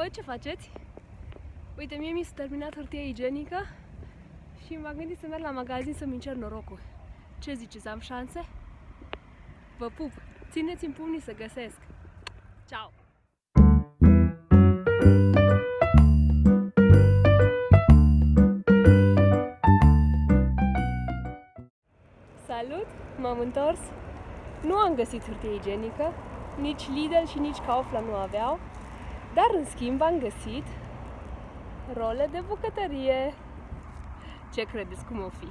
Voi ce faceți? Uite, mie mi s-a terminat hârtia igienică și m-am gândit să merg la magazin să-mi încerc norocul. Ce ziceți, am șanse? Vă pup! Țineți-mi pumnii să găsesc! Ciao! Salut! M-am întors! Nu am găsit hârtie igienică, nici Lidl și nici Kaufland nu aveau, dar în schimb am găsit role de bucătărie. Ce credeți cum o fi?